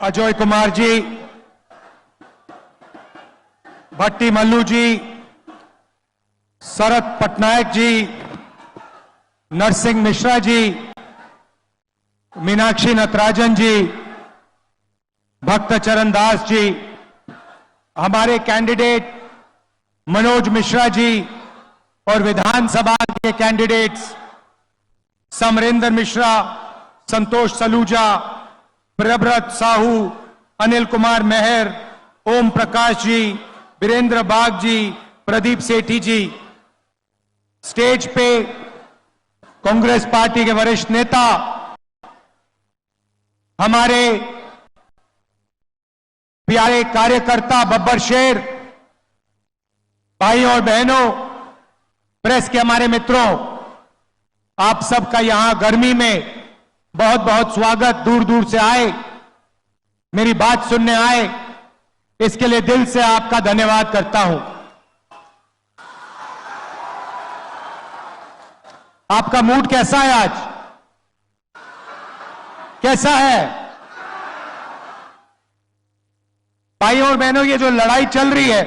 अजय कुमार जी, भट्टी मल्लू जी, शरद पटनायक जी, नरसिंह मिश्रा जी, मीनाक्षी नटराजन जी, भक्त चरण दास जी, हमारे कैंडिडेट मनोज मिश्रा जी और विधानसभा के कैंडिडेट्स समरेंद्र मिश्रा, संतोष सलूजा, प्रभव्रत साहू, अनिल कुमार मेहर, ओम प्रकाश जी, वीरेंद्र बाग जी, प्रदीप सेठी जी। स्टेज पे कांग्रेस पार्टी के वरिष्ठ नेता, हमारे प्यारे कार्यकर्ता बब्बर शेर, भाइयों और बहनों, प्रेस के हमारे मित्रों, आप सबका यहां गर्मी में बहुत बहुत स्वागत। दूर दूर से आए, मेरी बात सुनने आए, इसके लिए दिल से आपका धन्यवाद करता हूं। आपका मूड कैसा है आज? कैसा है? भाइयों और बहनों, ये जो लड़ाई चल रही है,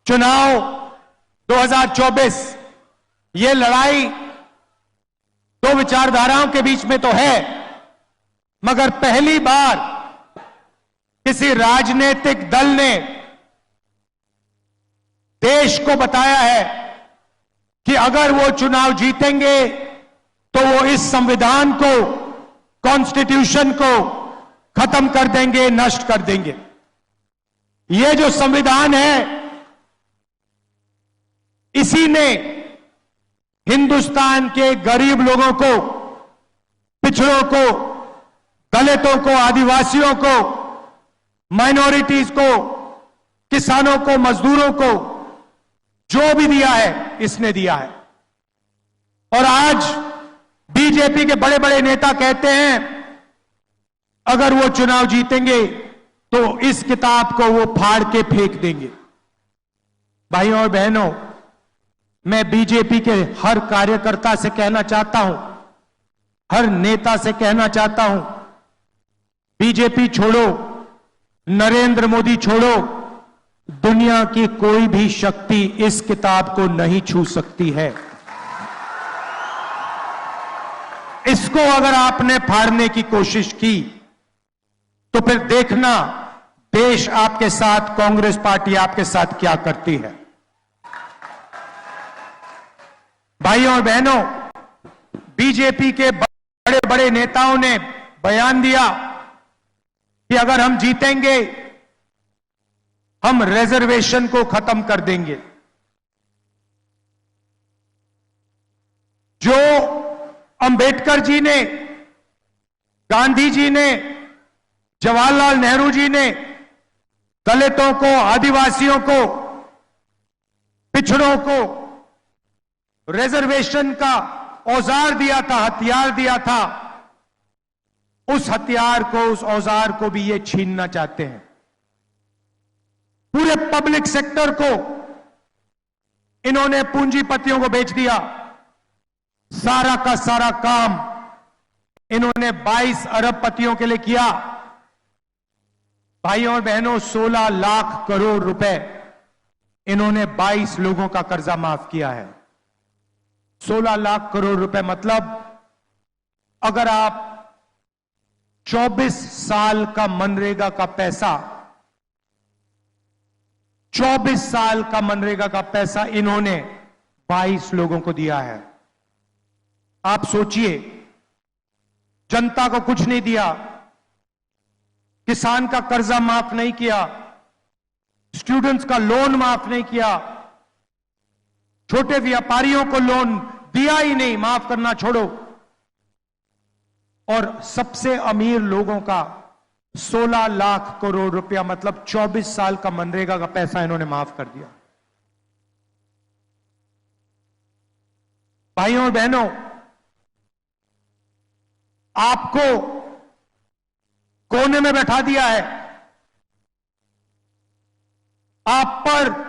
चुनाव 2024, ये लड़ाई दो विचारधाराओं के बीच में तो है, मगर पहली बार किसी राजनीतिक दल ने देश को बताया है कि अगर वो चुनाव जीतेंगे तो वो इस संविधान को, कॉन्स्टिट्यूशन को खत्म कर देंगे, नष्ट कर देंगे। ये जो संविधान है, इसी ने हिंदुस्तान के गरीब लोगों को, पिछड़ों को, दलितों को, आदिवासियों को, माइनॉरिटीज को, किसानों को, मजदूरों को जो भी दिया है, इसने दिया है। और आज बीजेपी के बड़े बड़े नेता कहते हैं अगर वो चुनाव जीतेंगे तो इस किताब को वो फाड़ के फेंक देंगे। भाइयों और बहनों, मैं बीजेपी के हर कार्यकर्ता से कहना चाहता हूं, हर नेता से कहना चाहता हूं, बीजेपी छोड़ो, नरेंद्र मोदी छोड़ो, दुनिया की कोई भी शक्ति इस किताब को नहीं छू सकती है। इसको अगर आपने फाड़ने की कोशिश की तो फिर देखना देश आपके साथ, कांग्रेस पार्टी आपके साथ क्या करती है। भाइयों और बहनों, बीजेपी के बड़े बड़े नेताओं ने बयान दिया कि अगर हम जीतेंगे, हम रिजर्वेशन को खत्म कर देंगे। जो अंबेडकर जी ने, गांधी जी ने, जवाहरलाल नेहरू जी ने दलितों को, आदिवासियों को, पिछड़ों को रिजर्वेशन का औजार दिया था, हथियार दिया था, उस हथियार को, उस औजार को भी ये छीनना चाहते हैं। पूरे पब्लिक सेक्टर को इन्होंने पूंजीपतियों को बेच दिया। सारा का सारा काम इन्होंने 22 अरबपतियों के लिए किया। भाइयों और बहनों, 16 लाख करोड़ रुपए इन्होंने 22 लोगों का कर्जा माफ किया है। 16 लाख करोड़ रुपए मतलब अगर आप 24 साल का मनरेगा का पैसा, 24 साल का मनरेगा का पैसा इन्होंने 22 लोगों को दिया है। आप सोचिए, जनता को कुछ नहीं दिया, किसान का कर्जा माफ नहीं किया, स्टूडेंट्स का लोन माफ नहीं किया, छोटे व्यापारियों को लोन दिया ही नहीं, माफ करना छोड़ो, और सबसे अमीर लोगों का 16 लाख करोड़ रुपया मतलब 24 साल का मनरेगा का पैसा इन्होंने माफ कर दिया। भाइयों और बहनों, आपको कोने में बैठा दिया है। आप पर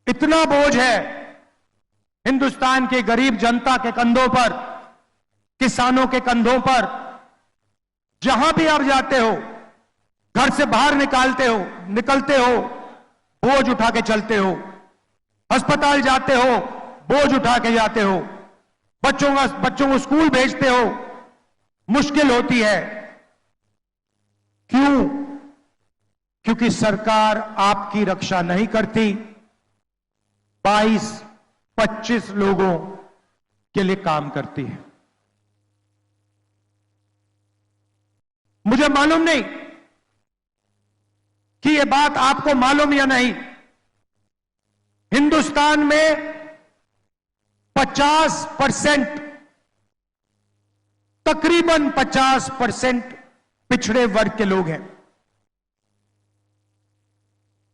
इतना बोझ है हिंदुस्तान के गरीब जनता के कंधों पर, किसानों के कंधों पर, जहां भी आप जाते हो, घर से बाहर निकलते हो, बोझ उठा के चलते हो, अस्पताल जाते हो, बोझ उठा के जाते हो, बच्चों को स्कूल भेजते हो, मुश्किल होती है। क्यों? क्योंकि सरकार आपकी रक्षा नहीं करती। 22-25 लोगों के लिए काम करती है। मुझे मालूम नहीं कि यह बात आपको मालूम या नहीं, हिंदुस्तान में 50%, तकरीबन 50% पिछड़े वर्ग के लोग हैं।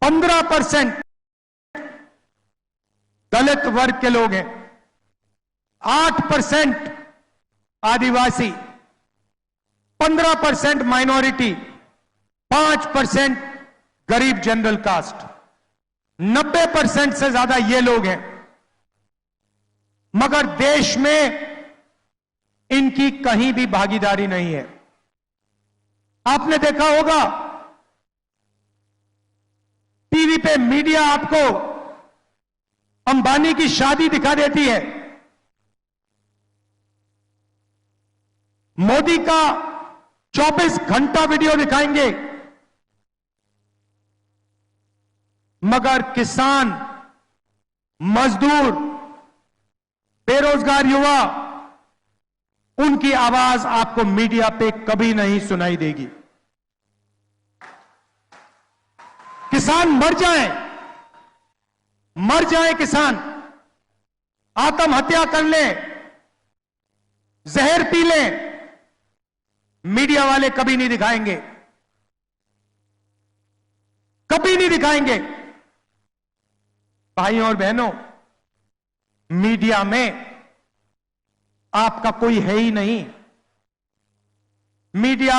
15% दलित वर्ग के लोग हैं। 8% आदिवासी, 15% माइनॉरिटी, 5% गरीब जनरल कास्ट, 90% से ज्यादा ये लोग हैं। मगर देश में इनकी कहीं भी भागीदारी नहीं है। आपने देखा होगा टीवी पे मीडिया आपको अंबानी की शादी दिखा देती है, मोदी का 24 घंटा वीडियो दिखाएंगे, मगर किसान, मजदूर, बेरोजगार युवा, उनकी आवाज आपको मीडिया पे कभी नहीं सुनाई देगी। किसान मर जाए किसान, आत्महत्या कर ले, जहर पी ले, मीडिया वाले कभी नहीं दिखाएंगे, कभी नहीं दिखाएंगे। भाइयों और बहनों, मीडिया में आपका कोई है ही नहीं। मीडिया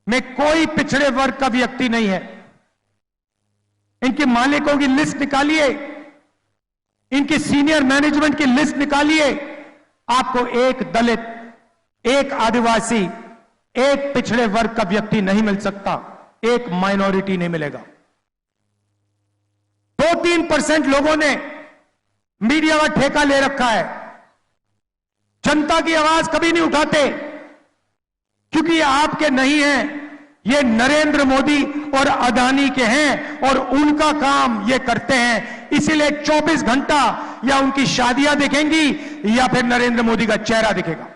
में कोई पिछड़े वर्ग का व्यक्ति नहीं है। इनके मालिकों की लिस्ट निकालिए, इनकी सीनियर मैनेजमेंट की लिस्ट निकालिए, आपको एक दलित, एक आदिवासी, एक पिछड़े वर्ग का व्यक्ति नहीं मिल सकता, एक माइनॉरिटी नहीं मिलेगा। 2-3% लोगों ने मीडिया का ठेका ले रखा है, जनता की आवाज कभी नहीं उठाते, क्योंकि ये आपके नहीं हैं, ये नरेंद्र मोदी और अदानी के हैं और उनका काम ये करते हैं। इसीलिए 24 घंटा या उनकी शादियां दिखेंगी या फिर नरेंद्र मोदी का चेहरा दिखेगा।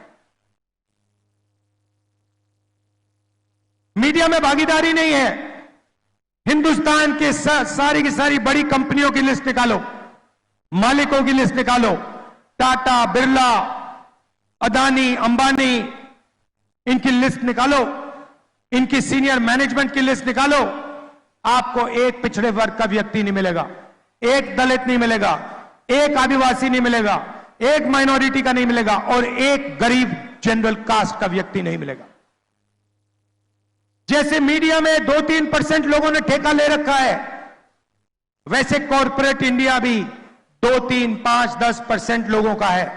मीडिया में भागीदारी नहीं है। हिंदुस्तान के सारी की सारी बड़ी कंपनियों की लिस्ट निकालो, मालिकों की लिस्ट निकालो, टाटा, बिरला, अदानी, अंबानी, इनकी लिस्ट निकालो, इनकी सीनियर मैनेजमेंट की लिस्ट निकालो, आपको एक पिछड़े वर्ग का व्यक्ति नहीं मिलेगा, एक दलित नहीं मिलेगा, एक आदिवासी नहीं मिलेगा, एक माइनॉरिटी का नहीं मिलेगा और एक गरीब जनरल कास्ट का व्यक्ति नहीं मिलेगा। जैसे मीडिया में 2-3% लोगों ने ठेका ले रखा है, वैसे कॉर्पोरेट इंडिया भी 2-3, 5, 10% लोगों का है।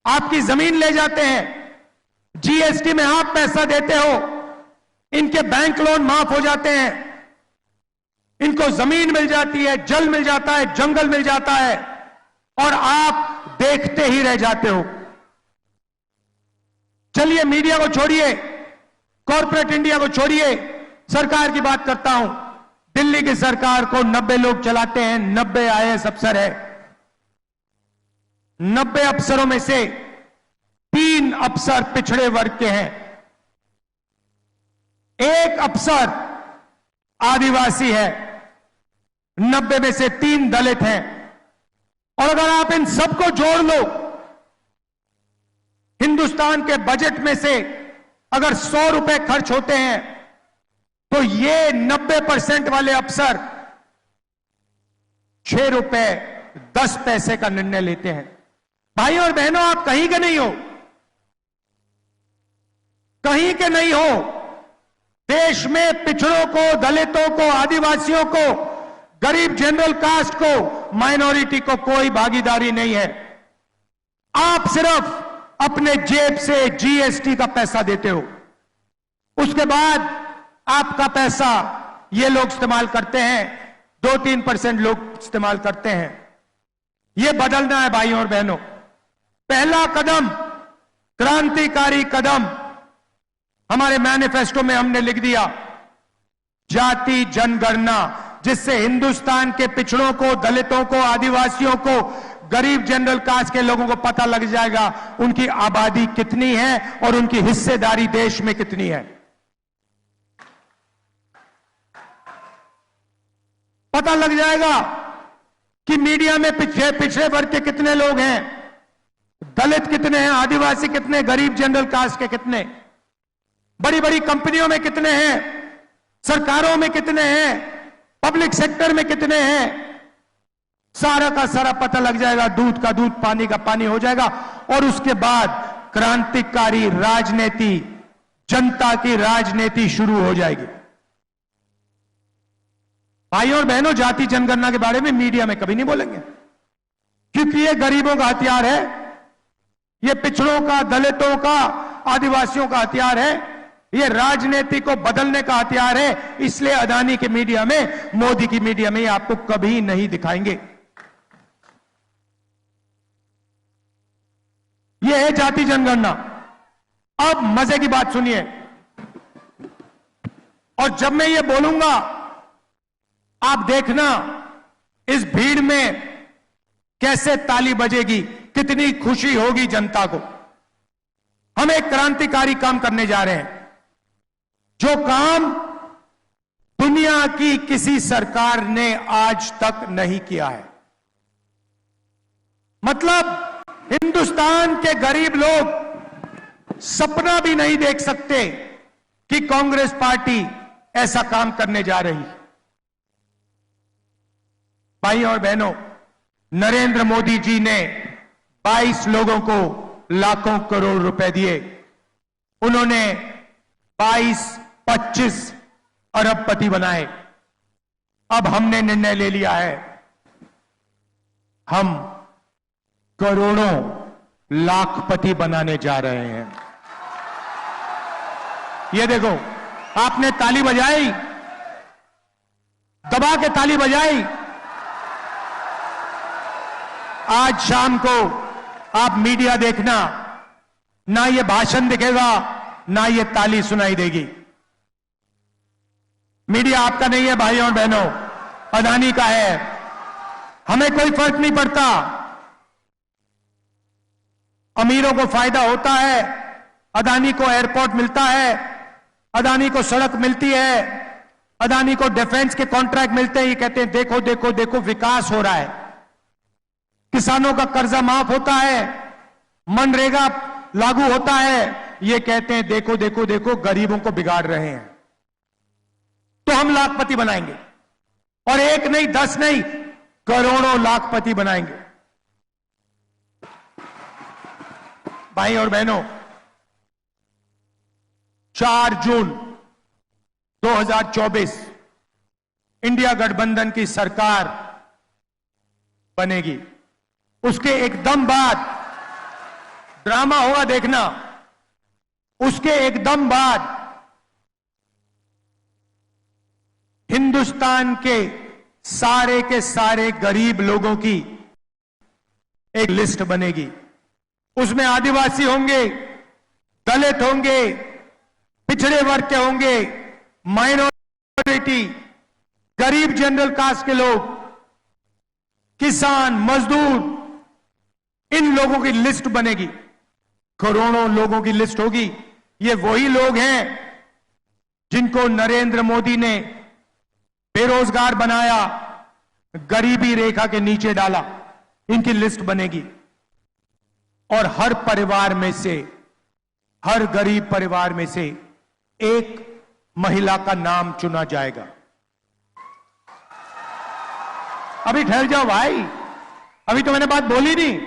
आपकी जमीन ले जाते हैं, जीएसटी में आप पैसा देते हो, इनके बैंक लोन माफ हो जाते हैं, इनको जमीन मिल जाती है, जल मिल जाता है, जंगल मिल जाता है और आप देखते ही रह जाते हो। चलिए मीडिया को छोड़िए, कॉर्पोरेट इंडिया को छोड़िए, सरकार की बात करता हूं। दिल्ली की सरकार को 90 लोग चलाते हैं, 90 आईएएस अफसर है। 90 अफसरों में से 3 अफसर पिछड़े वर्ग के हैं, एक अफसर आदिवासी है, 90 में से 3 दलित हैं। और अगर आप इन सबको जोड़ लो, हिंदुस्तान के बजट में से अगर 100 रुपए खर्च होते हैं तो ये 90% वाले अफसर 6 रुपए 10 पैसे का निर्णय लेते हैं। भाइयों और बहनों, आप कहीं के नहीं हो, कहीं के नहीं हो। देश में पिछड़ों को, दलितों को, आदिवासियों को, गरीब जनरल कास्ट को, माइनॉरिटी को कोई भागीदारी नहीं है। आप सिर्फ अपने जेब से जीएसटी का पैसा देते हो। उसके बाद आपका पैसा ये लोग इस्तेमाल करते हैं, 2-3% लोग इस्तेमाल करते हैं। ये बदलना है भाइयों और बहनों। पहला कदम, क्रांतिकारी कदम हमारे मैनिफेस्टो में हमने लिख दिया, जाति जनगणना, जिससे हिंदुस्तान के पिछड़ों को, दलितों को, आदिवासियों को, गरीब जनरल कास्ट के लोगों को पता लग जाएगा उनकी आबादी कितनी है और उनकी हिस्सेदारी देश में कितनी है। पता लग जाएगा कि मीडिया में पिछड़े वर्ग के कितने लोग हैं, दलित कितने हैं, आदिवासी कितने, गरीब जनरल कास्ट के कितने, बड़ी बड़ी कंपनियों में कितने हैं, सरकारों में कितने हैं, पब्लिक सेक्टर में कितने हैं, सारा का सारा पता लग जाएगा। दूध का दूध, पानी का पानी हो जाएगा। और उसके बाद क्रांतिकारी राजनीति, जनता की राजनीति शुरू हो जाएगी। भाइयों और बहनों, जाति जनगणना के बारे में मीडिया में कभी नहीं बोलेंगे, क्योंकि ये गरीबों का हथियार है, ये पिछड़ों का, दलितों का, आदिवासियों का हथियार है, ये राजनीति को बदलने का हथियार है। इसलिए अदानी के मीडिया में, मोदी की मीडिया में आपको कभी नहीं दिखाएंगे। ये है जाति जनगणना। अब मजे की बात सुनिए, और जब मैं ये बोलूंगा आप देखना इस भीड़ में कैसे ताली बजेगी, कितनी खुशी होगी जनता को। हम एक क्रांतिकारी काम करने जा रहे हैं, जो काम दुनिया की किसी सरकार ने आज तक नहीं किया है। मतलब हिंदुस्तान के गरीब लोग सपना भी नहीं देख सकते कि कांग्रेस पार्टी ऐसा काम करने जा रही है। भाइयों और बहनों, नरेंद्र मोदी जी ने 22 लोगों को लाखों करोड़ रुपए दिए। उन्होंने 22-25 अरबपति बनाए। अब हमने निर्णय ले लिया है, हम करोड़ों लाखपति बनाने जा रहे हैं। ये देखो, आपने ताली बजाई, दबा के ताली बजाई। आज शाम को आप मीडिया देखना, ना ये भाषण दिखेगा, ना ये ताली सुनाई देगी। मीडिया आपका नहीं है भाइयों और बहनों, अदानी का है। हमें कोई फर्क नहीं पड़ता। अमीरों को फायदा होता है, अदानी को एयरपोर्ट मिलता है, अदानी को सड़क मिलती है, अदानी को डिफेंस के कॉन्ट्रैक्ट मिलते हैं। ये कहते हैं देखो देखो देखो विकास हो रहा है, किसानों का कर्जा माफ होता है, मनरेगा लागू होता है। ये कहते हैं देखो देखो देखो गरीबों को बिगाड़ रहे हैं। तो हम लाखपति बनाएंगे, और एक नहीं, 10 नहीं, करोड़ों लाखपति बनाएंगे। भाई और बहनों, 4 जून 2024 इंडिया गठबंधन की सरकार बनेगी। उसके एकदम बाद ड्रामा होगा, देखना। उसके एकदम बाद हिंदुस्तान के सारे गरीब लोगों की एक लिस्ट बनेगी। उसमें आदिवासी होंगे, दलित होंगे, पिछड़े वर्ग के होंगे, माइनॉरिटी, गरीब जनरल कास्ट के लोग, किसान, मजदूर, इन लोगों की लिस्ट बनेगी। करोड़ों लोगों की लिस्ट होगी। ये वही लोग हैं जिनको नरेंद्र मोदी ने बेरोजगार बनाया, गरीबी रेखा के नीचे डाला। इनकी लिस्ट बनेगी, और हर परिवार में से, हर गरीब परिवार में से एक महिला का नाम चुना जाएगा। अभी ठहर जाओ भाई, अभी तो मैंने बात बोली नहीं।